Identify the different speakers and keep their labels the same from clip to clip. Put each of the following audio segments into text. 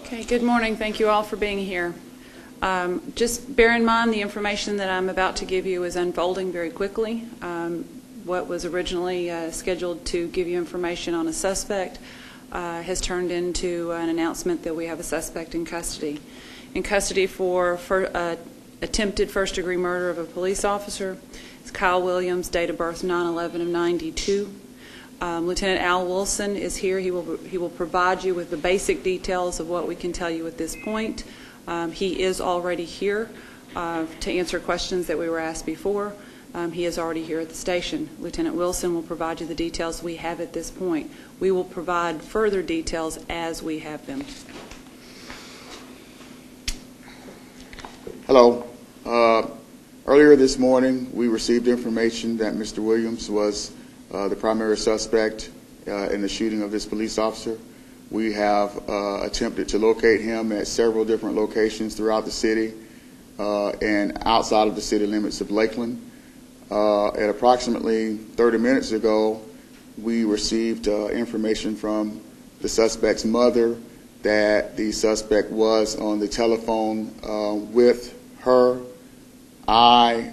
Speaker 1: Okay, good morning. Thank you all for being here. Just bear in mind the information that I'm about to give you is unfolding very quickly. What was originally scheduled to give you information on a suspect has turned into an announcement that we have a suspect in custody. In custody for attempted first-degree murder of a police officer. It's Kyle Williams, date of birth 9/11 of 92. Lieutenant Al Wilson is here. He will provide you with the basic details of what we can tell you at this point. He is already here to answer questions that we were asked before. He is already here at the station. Lieutenant Wilson will provide you the details we have at this point. We will provide further details as we have them.
Speaker 2: Hello. Earlier this morning, we received information that Mr. Williams was the primary suspect in the shooting of this police officer. We have attempted to locate him at several different locations throughout the city and outside of the city limits of Lakeland. At approximately 30 minutes ago, we received information from the suspect's mother that the suspect was on the telephone with her. I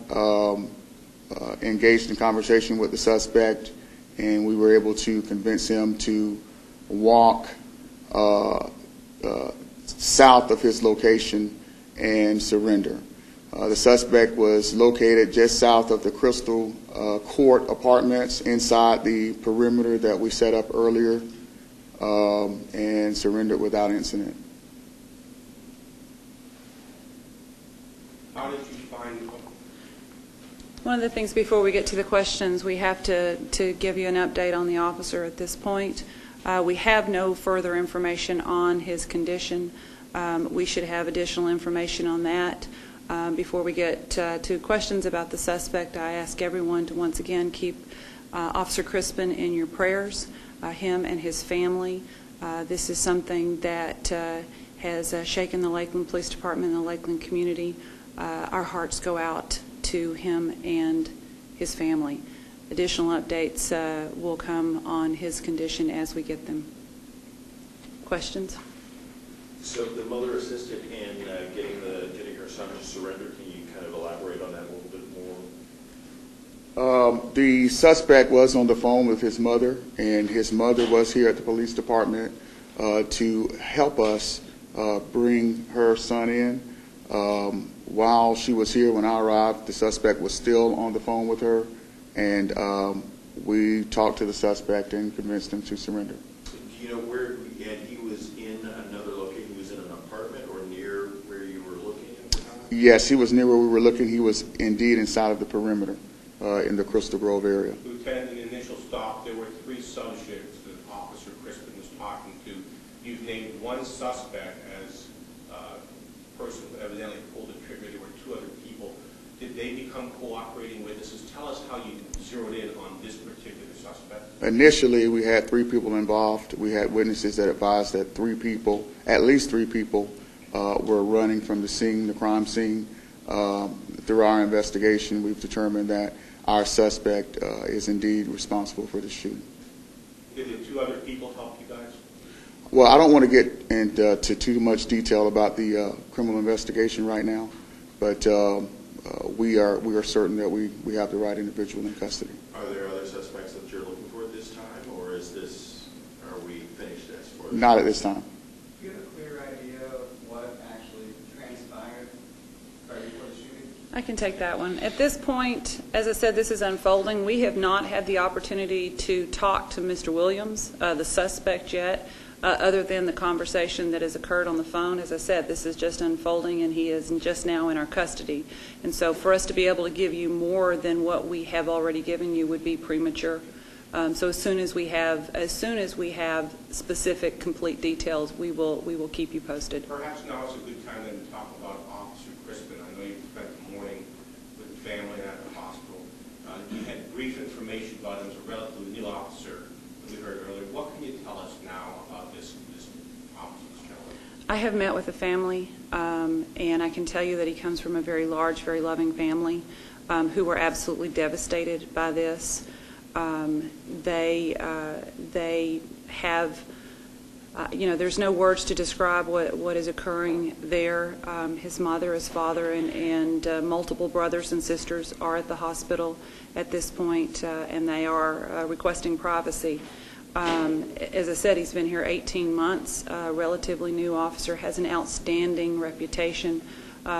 Speaker 2: engaged in conversation with the suspect, and we were able to convince him to walk south of his location and surrender. The suspect was located just south of the Crystal Court Apartments inside the perimeter that we set up earlier, and surrendered without incident.
Speaker 3: How did you find him?
Speaker 1: One of the things before we get to the questions, we have to give you an update on the officer at this point. We have no further information on his condition. We should have additional information on that. Before we get to questions about the suspect, I ask everyone to once again keep Officer Crispin in your prayers, him and his family. This is something that has shaken the Lakeland Police Department and the Lakeland community. Our hearts go out to him and his family. Additional updates will come on his condition as we get them. Questions?
Speaker 3: So the mother assisted in getting her son to surrender. Can you kind of elaborate on that a little bit more?
Speaker 2: The suspect was on the phone with his mother, and his mother was here at the police department to help us bring her son in. While she was here, when I arrived, the suspect was still on the phone with her, and we talked to the suspect and convinced him to surrender.
Speaker 3: Do you know where he was in another location? He was in an apartment or near where you were looking at the time?
Speaker 2: Yes, he was near where we were looking. He was indeed inside of the perimeter in the Crystal Grove area.
Speaker 4: Lieutenant, in the initial stop, there were 3 subjects that Officer Crispin was talking to. You've named one suspect as a person who evidently pulled the trigger. There were 2 other people. Did they become cooperating witnesses? Tell us how you zeroed in on this particular suspect. Initially,
Speaker 2: we had 3 people involved. We had witnesses that advised that at least three people, were running from the scene, the crime scene. Through our investigation, we've determined that our suspect is indeed responsible for the shooting.
Speaker 4: Did the 2 other people help you guys?
Speaker 2: Well, I don't want to get into too much detail about the criminal investigation right now, but we are certain that we have the right individual in custody.
Speaker 3: Are there other suspects that you're looking for at this time, or are we finished as far as?
Speaker 2: Not at this time.
Speaker 5: Do you have a clear idea of what actually transpired right before the shooting?
Speaker 1: I can take that one. At this point, as I said, this is unfolding. We have not had the opportunity to talk to Mr. Williams, the suspect, yet. Other than the conversation that has occurred on the phone. As I said, this is just unfolding, and he is just now in our custody. And so for us to be able to give you more than what we have already given you would be premature. So as soon as we have specific, complete details, we will keep you posted.
Speaker 4: Perhaps now is a good time then to talk about Officer Crispin. I know you spent the morning with the family at the hospital. You had brief information about him as a relatively new officer that we heard earlier. What can you tell us now about this officer's challenge?
Speaker 1: I have met with the family, and I can tell you that he comes from a very large, very loving family who were absolutely devastated by this. They have there's no words to describe what is occurring there. His mother, his father, and multiple brothers and sisters are at the hospital at this point, and they are requesting privacy. As I said, he's been here 18 months, a relatively new officer, has an outstanding reputation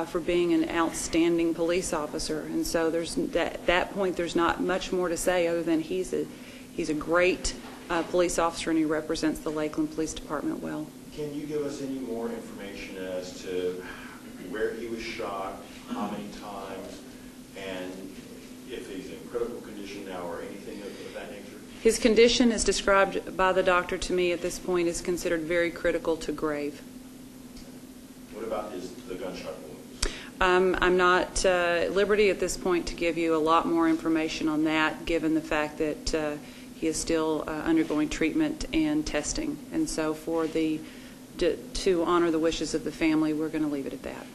Speaker 1: for being an outstanding police officer. And so at that point, there's not much more to say other than he's a great police officer, and he represents the Lakeland Police Department well.
Speaker 3: Can you give us any more information as to where he was shot, how many times, and if he's in critical condition now or anything of that nature?
Speaker 1: His condition, as described by the doctor to me at this point, is considered very critical to grave.
Speaker 3: What about the gunshot wounds?
Speaker 1: I'm not at liberty at this point to give you a lot more information on that, given the fact that he is still undergoing treatment and testing. And so to honor the wishes of the family, we're going to leave it at that.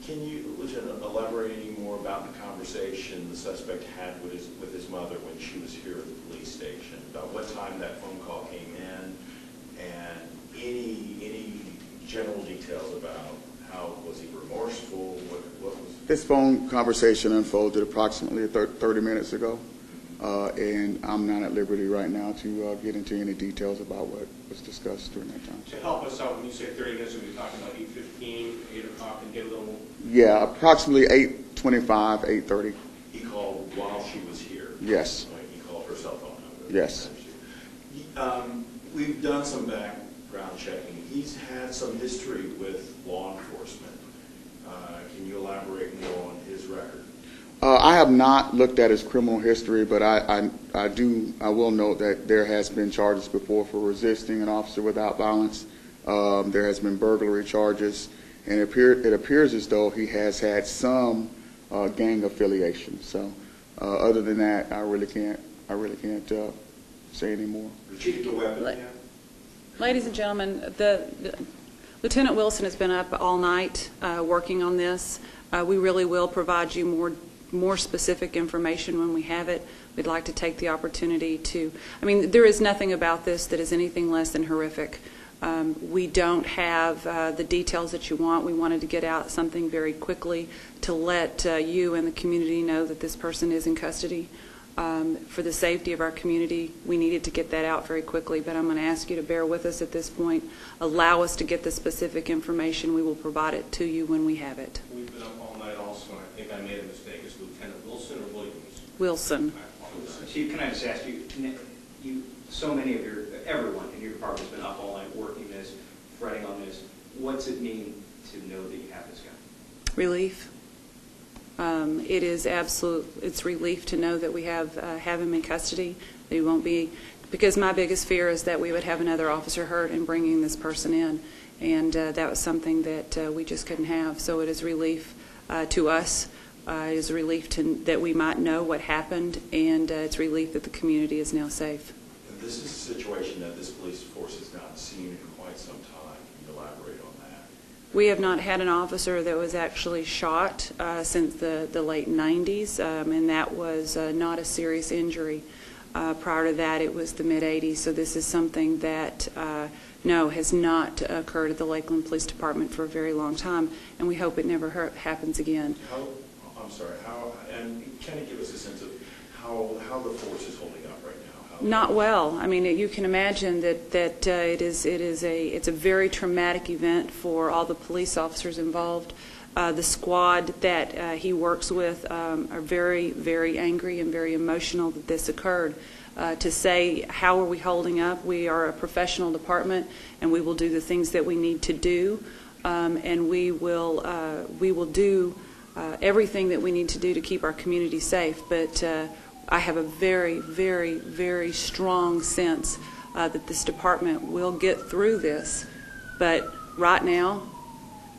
Speaker 3: Can you, Lieutenant, elaborate any more about the conversation the suspect had with his mother when she was here at the police station? About what time that phone call came in, and any general details about how was he remorseful? What was?
Speaker 2: This phone conversation unfolded approximately 30 minutes ago, and I'm not at liberty right now to get into any details about what was discussed during that time.
Speaker 4: To help us out, when you say 30 minutes, are we talking about 8:15, 8 o'clock, and get a little?
Speaker 2: Yeah, approximately 8:25, 8:30.
Speaker 3: He called while she was here?
Speaker 2: Yes.
Speaker 3: He called her cell phone number?
Speaker 2: Yes.
Speaker 3: We've done some background checking. He's had some history with law enforcement. Can you elaborate more on his record?
Speaker 2: I have not looked at his criminal history, but I will note that there has been charges before for resisting an officer without violence. There has been burglary charges, and it appears as though he has had some gang affiliation. So, other than that, I really can't say any more.
Speaker 3: Retrieved a weapon yet?
Speaker 1: Ladies and gentlemen, Lieutenant Wilson has been up all night working on this. We really will provide you more specific information when we have it. We'd like to take the opportunity to, there is nothing about this that is anything less than horrific. We don't have the details that you want. We wanted to get out something very quickly to let you and the community know that this person is in custody. For the safety of our community, we needed to get that out very quickly, but I'm going to ask you to bear with us at this point. Allow us to get the specific information. We will provide it to you when we have it.
Speaker 4: We've been up all night also, and I think I made a mistake. Is Lieutenant Wilson or Williams?
Speaker 1: Wilson.
Speaker 6: Chief, can I just ask you, so many of everyone in your department has been up all night working this, fretting on this. What's it mean to know that you have this guy?
Speaker 1: Relief. It is it's relief to know that we have him in custody. That he won't be, because my biggest fear is that we would have another officer hurt in bringing this person in, and that was something that we just couldn't have. So it is relief to us. It is a relief that we might know what happened, and it's relief that the community is now safe.
Speaker 3: And this is a situation that this police force has not seen in quite some time. Can you elaborate on that?
Speaker 1: We have not had an officer that was actually shot since the late 90s, and that was not a serious injury. Prior to that, it was the mid-80s, so this is something that, no, has not occurred at the Lakeland Police Department for a very long time, and we hope it never happens again.
Speaker 3: And can you give us a sense of how the force is holding up right now?
Speaker 1: Not well. You can imagine that it's a very traumatic event for all the police officers involved. The squad that he works with are very, very angry and very emotional that this occurred. To say, how are we holding up? We are a professional department, and we will do the things that we need to do, and we will do everything that we need to do to keep our community safe. But I have a very, very, very strong sense that this department will get through this. But right now,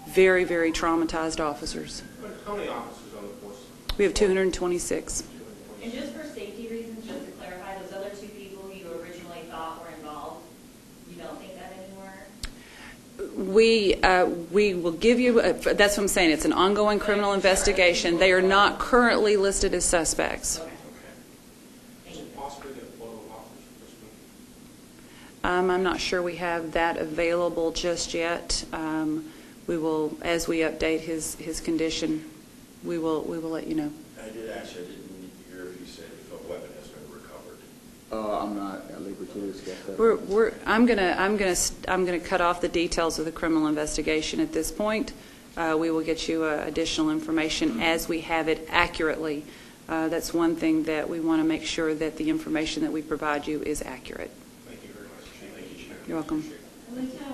Speaker 1: very, very traumatized officers.
Speaker 4: How many officers on the force?
Speaker 1: We have 226.
Speaker 7: And just for safety reasons, just to clarify, those other two people you originally thought were involved, you don't think that anymore?
Speaker 1: We will give you, that's what I'm saying, it's an ongoing criminal investigation. They are not currently listed as suspects.
Speaker 4: Is it possible to get a photo of Officer Crispin?
Speaker 1: I'm not sure we have that available just yet. We will, as we update his condition, we will let you know.
Speaker 3: I didn't hear if you said if a weapon has been recovered.
Speaker 2: I'm not at liberty to discuss that.
Speaker 1: I'm gonna cut off the details of the criminal investigation at this point. We will get you additional information as we have it accurately. That's one thing that we want to make sure that the information that we provide you is accurate.
Speaker 4: Thank you very much.
Speaker 3: Thank you, Chair.
Speaker 1: You're welcome.
Speaker 7: Lieutenant